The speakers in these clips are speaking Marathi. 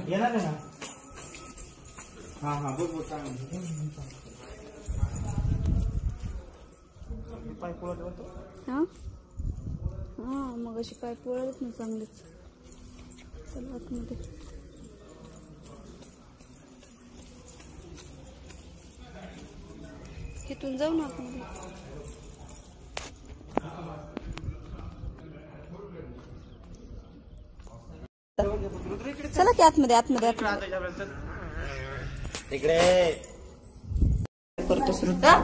येणार आहे ना. हा हा बोल बोल चांगलं. पाय पोळत होतो. हा हा मग अशी पाय पोळत ना चांगलीच. चला आतमध्ये. इथून जाऊ ना आपण. चला की आतमध्ये आतमध्ये आतमध्ये. इकडे करतो श्रद्धा.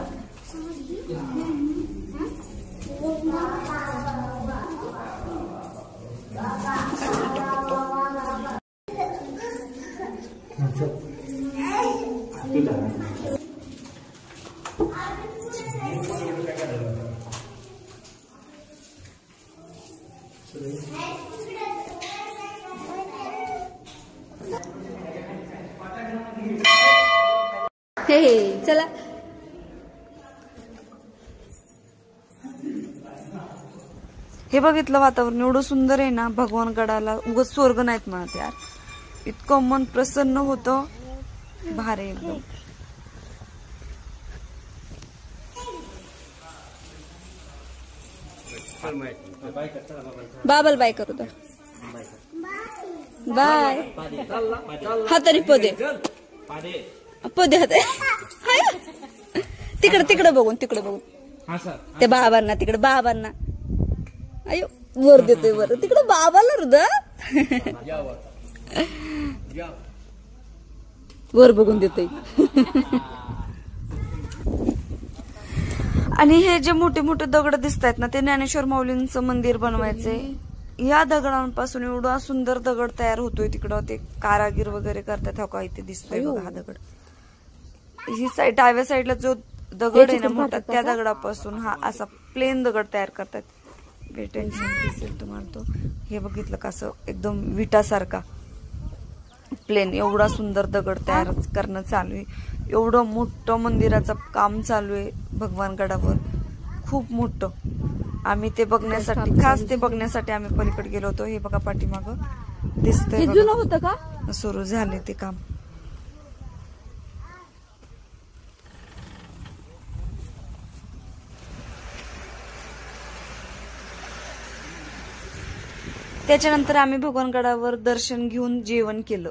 हे चला. हे बघितलं वातावरण एवढं सुंदर आहे ना. भगवानगडाला उगाच स्वर्ग नाहीत म्हणत यार. इतकं मन प्रसन्न होतं. भारी एकदम. बाबाला बाय करू तर. बाय. हा तरी पदे पदे हात. तिकडे तिकडे बघून तिकडे बघून. त्या बाबांना तिकडे बाबांना. अयो वर देतोय वर. तिकडे बाबाला हृदय वर बघून देतोय. आणि हे जे मोठे मोठे दगड दिसत आहेत ना ते ज्ञानेश्वर माऊलींचं मंदिर बनवायचे. या दगडांपासून एवढा सुंदर दगड तयार होतोय तिकडं. ते कारागीर वगैरे करतात. हो का इथे दिसतोय बघा हा दगड. ही साईड डाव्या साईडला जो दगड आहे ना मोठा त्या दगडापासून हा असा प्लेन दगड तयार करतात. टेन्शन दिसेल तुम्हाला तो. हे बघितलं कसं एकदम विटासारखा प्लेन. एवढा सुंदर दगड तयार करणं चालू आहे. एवढं मोठं मंदिराचं काम चालू आहे भगवानगडावर. खूप मोठं. आम्ही ते बघण्यासाठी खास ते बघण्यासाठी आम्ही पलीकडे गेलो होतो. हे बघा पाठीमागं दिसतंय होतं का सुरू झाले ते काम. त्याच्यानंतर आम्ही भगवानगडावर दर्शन घेऊन जेवण केलं.